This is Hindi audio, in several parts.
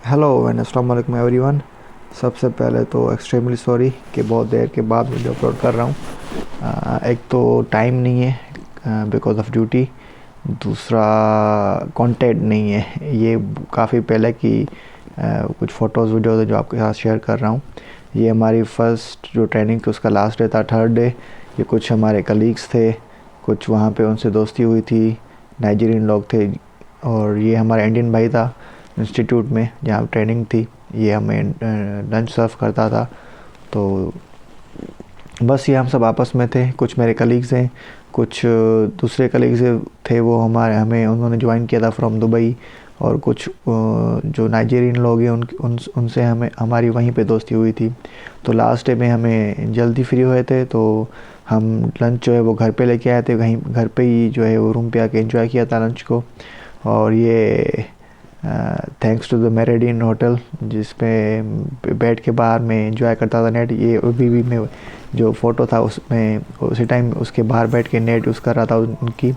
हेलो एंड अस्सलाम वालेकुम एवरीवन। सबसे पहले तो एक्सट्रीमली सॉरी कि बहुत देर के बाद वीडियो अपलोड कर रहा हूँ। एक तो टाइम नहीं है बिकॉज ऑफ ड्यूटी, दूसरा कंटेंट नहीं है। ये काफ़ी पहले की कुछ फ़ोटोज़ वीडियोज़ है जो आपके साथ शेयर कर रहा हूँ। ये हमारी फ़र्स्ट जो ट्रेनिंग थी उसका लास्ट डे था, थर्ड डे। ये कुछ हमारे कलीग्स थे, कुछ वहाँ पे उनसे दोस्ती हुई थी, नाइजीरियन लोग थे। और ये हमारा इंडियन भाई था इंस्टीट्यूट में जहाँ ट्रेनिंग थी। ये हमें लंच सर्व करता था। तो बस ये हम सब आपस में थे। कुछ मेरे कलीग्स हैं, कुछ दूसरे कलीग्स थे, वो हमें उन्होंने ज्वाइन किया था फ्रॉम दुबई। और कुछ जो नाइजीरियन लोग हैं उनसे हमें हमारी वहीं पे दोस्ती हुई थी। तो लास्ट डे में हमें जल्दी फ्री हुए थे, तो हम लंच जो है वो घर पे लेके आए थे। वहीं घर पे ही जो है वो रूम पे आके एंजॉय किया था लंच को। और ये thanks to the Meridian hotel जिसपे बैठ के बाहर में एंजॉय करता था नेट। ये अभी भी मैं जो फ़ोटो था उसमें उसी टाइम उसके बाहर बैठ के नेट यूज़ कर रहा था उनकी।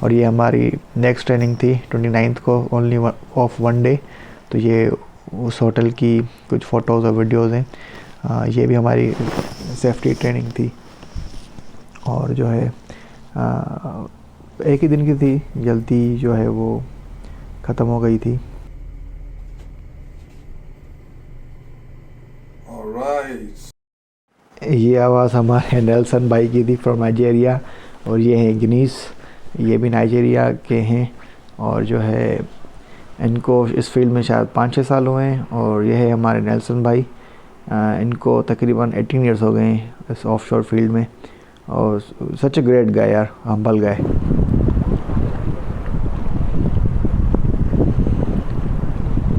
और ये हमारी नेक्स्ट ट्रेनिंग थी 29 को, ओनली ऑफ वन डे। तो ये उस होटल की कुछ फ़ोटोज़ और वीडियोज़ हैं। ये भी हमारी सेफ्टी ट्रेनिंग थी। और जो है एक ही दिन की थी, जल्दी जो है वो ख़त्म हो गई थी। Alright. ये आवाज़ हमारे नेल्सन भाई की थी फ्रॉम नाइजीरिया। और ये हैं गिनीस, ये भी नाइजीरिया के हैं। और जो है इनको इस फील्ड में शायद 5-6 साल हुए हैं। और ये है हमारे नेल्सन भाई, इनको तकरीबन 18 इयर्स हो गए हैं इस ऑफशोर फील्ड में। और सच ए ग्रेट गाय यार, हम्बल गाय।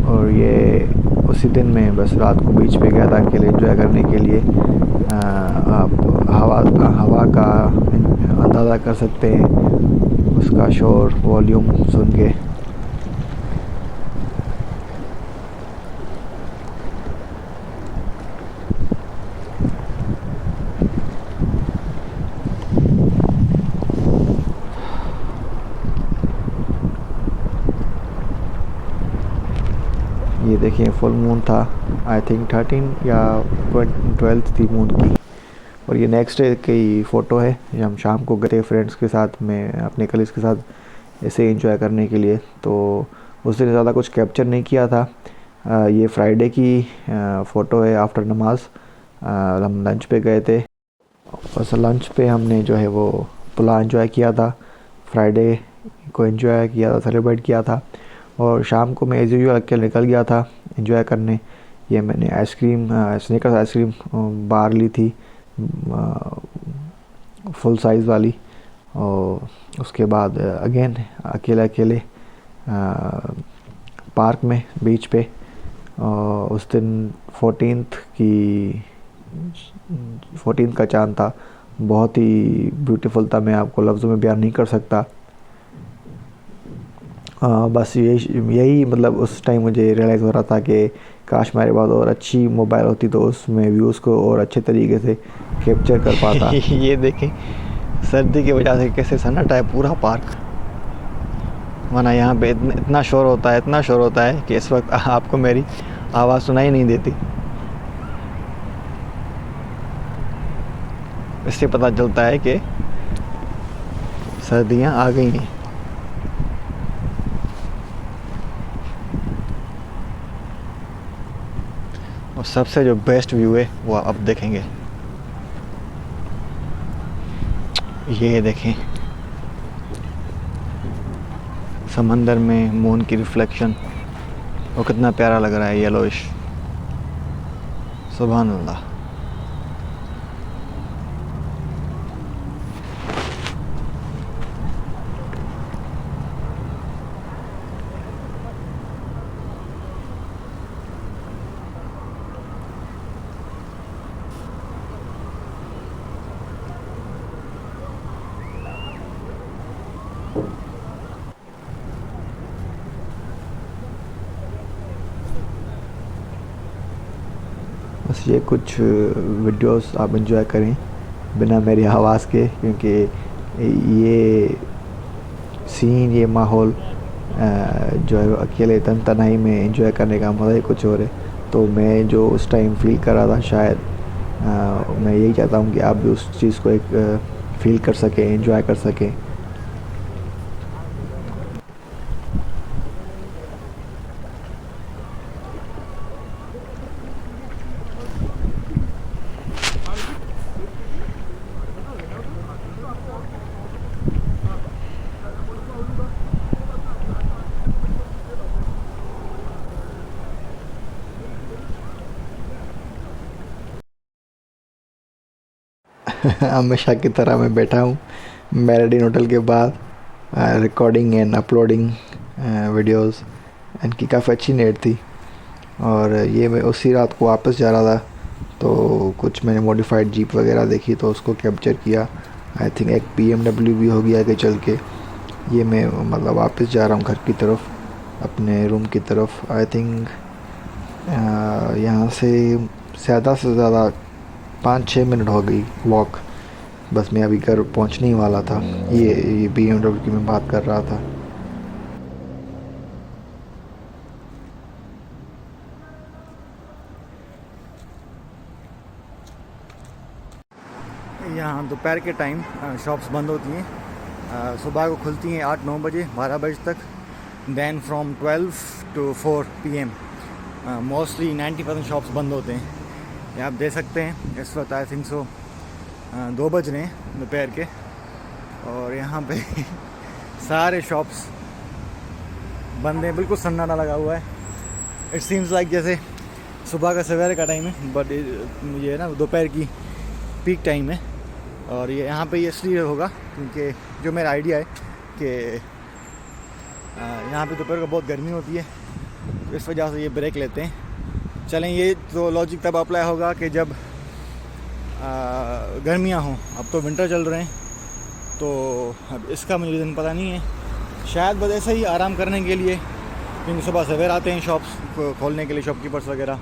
और ये उसी दिन मैं बस रात को बीच पे गया था अकेले एंजॉय करने के लिए। आप हवा का अंदाज़ा कर सकते हैं उसका शोर वॉल्यूम सुन के। ये देखिए फुल मून था, आई थिंक 13 या 12 थी मून की। और ये नेक्स्ट डे की फ़ोटो है, ये हम शाम को गए फ्रेंड्स के साथ में अपने कलीग्स के साथ ऐसे एंजॉय करने के लिए। तो उस दिन ज़्यादा कुछ कैप्चर नहीं किया था। ये फ्राइडे की फ़ोटो है आफ्टर नमाज। हम लंच पे गए थे। बस लंच पे हमने जो है वो पुलाव एंजॉय किया था, फ्राइडे को एंजॉय किया था, सेलिब्रेट किया था। और शाम को मैं एज यूजुअल अकेले निकल गया था एंजॉय करने। ये मैंने आइसक्रीम स्निकर्स आइसक्रीम बार ली थी, फुल साइज़ वाली। और उसके बाद अगेन अकेले अकेले पार्क में बीच पे। और उस दिन 14th का चांद था, बहुत ही ब्यूटीफुल था, मैं आपको लफ्ज़ों में बयान नहीं कर सकता। बस यही मतलब उस टाइम मुझे रियलाइज़ हो रहा था कि काश मेरे पास और अच्छी मोबाइल होती तो उसमें व्यूज़ को और अच्छे तरीके से कैप्चर कर पाता। ये देखें सर्दी की वजह से कैसे सन्नाटा है पूरा पार्क, वरना यहाँ पे इतना शोर होता है, इतना शोर होता है कि इस वक्त आपको मेरी आवाज़ सुनाई नहीं देती। इससे पता चलता है कि सर्दियाँ आ गई हैं। और सबसे जो बेस्ट व्यू है वो अब देखेंगे। ये देखें समंदर में मून की रिफ्लेक्शन, वो कितना प्यारा लग रहा है, येलोइश। सुभान अल्लाह। बस ये कुछ वीडियोस आप एंजॉय करें बिना मेरी आवाज़ के, क्योंकि ये सीन, ये माहौल जो है अकेले तन्हाई में एंजॉय करने का मज़ा ही कुछ और है। तो मैं जो उस टाइम फील कर रहा था, शायद मैं यही चाहता हूँ कि आप भी उस चीज़ को एक फील कर सकें, एंजॉय कर सकें। हमेशा की तरह मैं बैठा हूँ मेरेडिन होटल के बाद, रिकॉर्डिंग एंड अपलोडिंग वीडियोस। इनकी काफ़ी अच्छी नेट थी, और ये मैं उसी रात को वापस जा रहा था, तो कुछ मैंने मॉडिफाइड जीप वगैरह देखी तो उसको कैप्चर किया। आई थिंक एक BMW भी होगी आगे चल के। ये मैं मतलब वापस जा रहा हूँ घर की तरफ, अपने रूम की तरफ। आई थिंक यहाँ से ज़्यादा से ज़्यादा 5-6 मिनट हो गई वॉक, बस मैं अभी घर पहुँचने ही वाला था। ये BMW की मैं बात कर रहा था। यहाँ दोपहर के टाइम शॉप्स बंद होती हैं। सुबह को खुलती हैं 8-9 बजे, 12 बजे तक। Then from 12 to 4 PM mostly 90% shops बंद होते हैं। ये आप देख सकते हैं इस वक्त आई थिंक सो 2 बज रहे हैं दोपहर के, और यहाँ पे सारे शॉप्स बंद हैं, बिल्कुल सन्नाटा लगा हुआ है। इट सीम्स लाइक जैसे सुबह का सवेरे का टाइम है, बट ये ना दोपहर की पीक टाइम है। और ये यहाँ पे ये इसलिए होगा क्योंकि जो मेरा आइडिया है कि यहाँ पे दोपहर को बहुत गर्मी होती है, तो इस वजह से ये ब्रेक लेते हैं। चलें, ये तो लॉजिक तब अप्लाई होगा कि जब गर्मियाँ हों। अब तो विंटर चल रहे हैं, तो अब इसका मुझे रीज़न पता नहीं है। शायद बस ऐसे ही आराम करने के लिए, क्योंकि सुबह सवेरे आते हैं शॉप्स खोलने के लिए, शॉपकीपर्स वगैरह।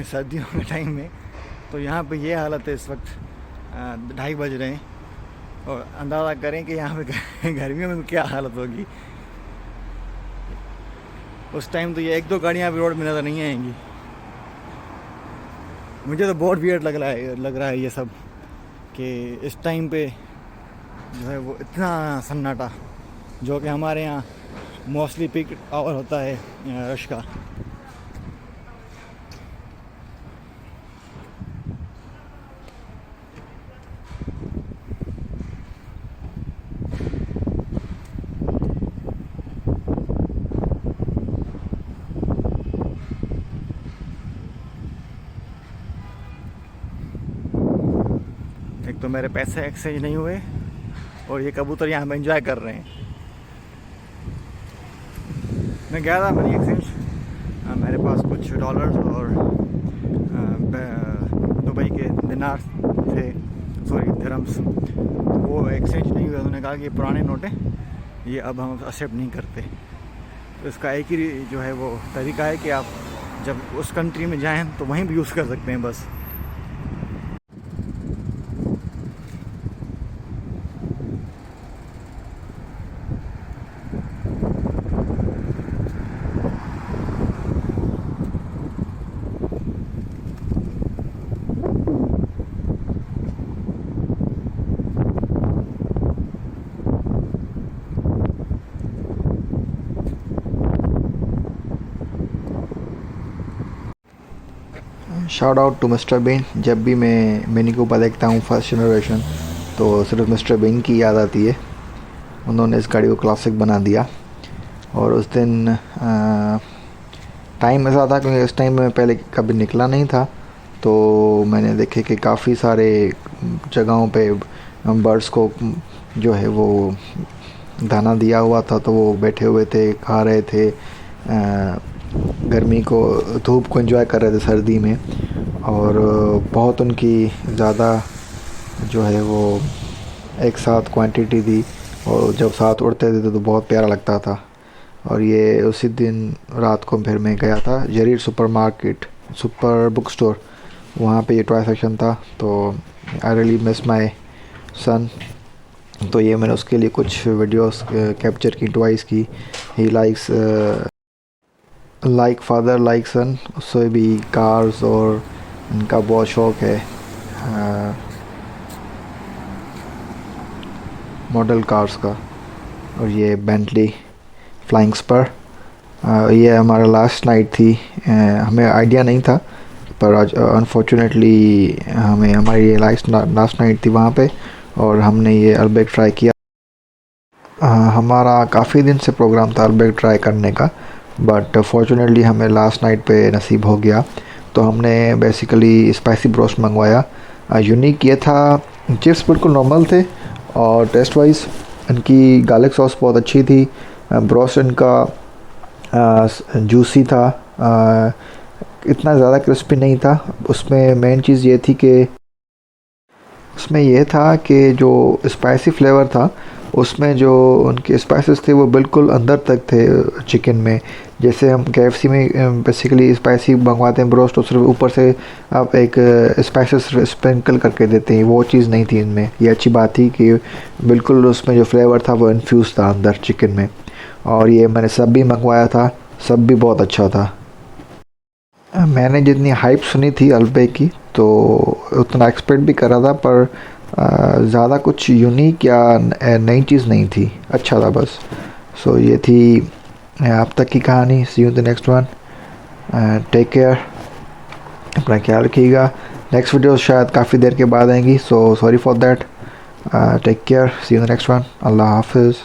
सर्दियों के टाइम में तो यहाँ पे ये हालत है। इस वक्त 2:30 बज रहे हैं, और अंदाज़ा करें कि यहाँ पे गर्मियों में क्या हालत होगी। उस टाइम तो ये 1-2 गाड़ियाँ भी रोड में नज़र नहीं आएंगी। मुझे तो बहुत वियर्ड लग रहा है ये सब, कि इस टाइम पे जो है वो इतना सन्नाटा, जो कि हमारे यहाँ मोस्टली पीक आवर होता है रश का। एक तो मेरे पैसे एक्सचेंज नहीं हुए, और ये कबूतर यहाँ पे एंजॉय कर रहे हैं। मैं गया था मनी एक्सचेंज, मेरे पास कुछ डॉलर्स और दुबई के दिनार थे, सॉरी दिरहम्स। वो एक्सचेंज नहीं हुआ। उन्होंने कहा कि ये पुराने नोट हैं, ये अब हम एक्सेप्ट नहीं करते। तो इसका एक ही जो है वो तरीका है कि आप जब उस कंट्री में जाएँ तो वहीं भी यूज़ कर सकते हैं बस। Shout out to Mister Bean. जब भी मैं मिनी कूपर देखता हूँ फर्स्ट जनरेशन, तो सिर्फ मिस्टर बीन की याद आती है। उन्होंने इस गाड़ी को क्लासिक बना दिया। और उस दिन टाइम ऐसा था क्योंकि उस टाइम में पहले कभी निकला नहीं था, तो मैंने देखे कि काफ़ी सारे जगहों पे बर्ड्स को जो है वो दाना दिया हुआ था, तो वो बैठे हुए थे, खा रहे थे, गर्मी को, धूप को एंजॉय कर रहे थे सर्दी में। और बहुत उनकी ज़्यादा जो है वो एक साथ क्वांटिटी थी, और जब साथ उड़ते थे तो बहुत प्यारा लगता था। और ये उसी दिन रात को फिर मैं गया था जरीर सुपर बुक स्टोर, वहाँ पे ये टॉय सेक्शन था। तो I really miss my son, तो ये मैंने उसके लिए कुछ वीडियोस कैप्चर की टॉयज़ की। He likes like father like son, उससे भी कार्स और इनका बहुत शौक़ है, मॉडल कार्स का। और ये बेंटली फ्लाइंग स्पर, ये हमारा लास्ट नाइट थी। हमें आइडिया नहीं था, पर आज अनफॉर्चुनेटली हमारी ये लास्ट नाइट थी वहाँ पे, और हमने ये अल्बेक ट्राई किया। हमारा काफ़ी दिन से प्रोग्राम था अल्बेक ट्राई करने का, बट फॉर्चुनेटली हमें लास्ट नाइट पे नसीब हो गया। तो हमने बेसिकली स्पाइसी ब्रोस्ट मंगवाया। यूनिक ये था, चिप्स बिल्कुल नॉर्मल थे, और टेस्ट वाइज इनकी गार्लिक सॉस बहुत अच्छी थी। ब्रोस्ट इनका जूसी था, इतना ज़्यादा क्रिस्पी नहीं था। उसमें मेन चीज़ ये थी कि उसमें यह था कि जो स्पाइसी फ्लेवर था, उसमें जो उनके स्पाइसेस थे वो बिल्कुल अंदर तक थे चिकन में। जैसे हम KFC में बेसिकली स्पाइसी मंगवाते हैं ब्रोस्ट, तो सिर्फ ऊपर से आप एक स्पाइसेस स्प्रिंकल करके देते हैं, वो चीज़ नहीं थी इनमें। ये अच्छी बात थी कि बिल्कुल उसमें जो फ्लेवर था वो इन्फ्यूज़ था अंदर चिकन में। और ये मैंने सब भी मंगवाया था, सब भी बहुत अच्छा था। मैंने जितनी हाइप सुनी थी अल्बेक की, तो उतना एक्सपेक्ट भी करा था, पर ज़्यादा कुछ यूनिक या नई चीज़ नहीं थी, अच्छा था बस। सो ये थी अब तक की कहानी। See you in the next one, take care, अपना ख्याल रखिएगा। नेक्स्ट वीडियो शायद काफ़ी देर के बाद आएंगी, so sorry for that. Take care, see you in the next one, अल्लाह हाफिज़।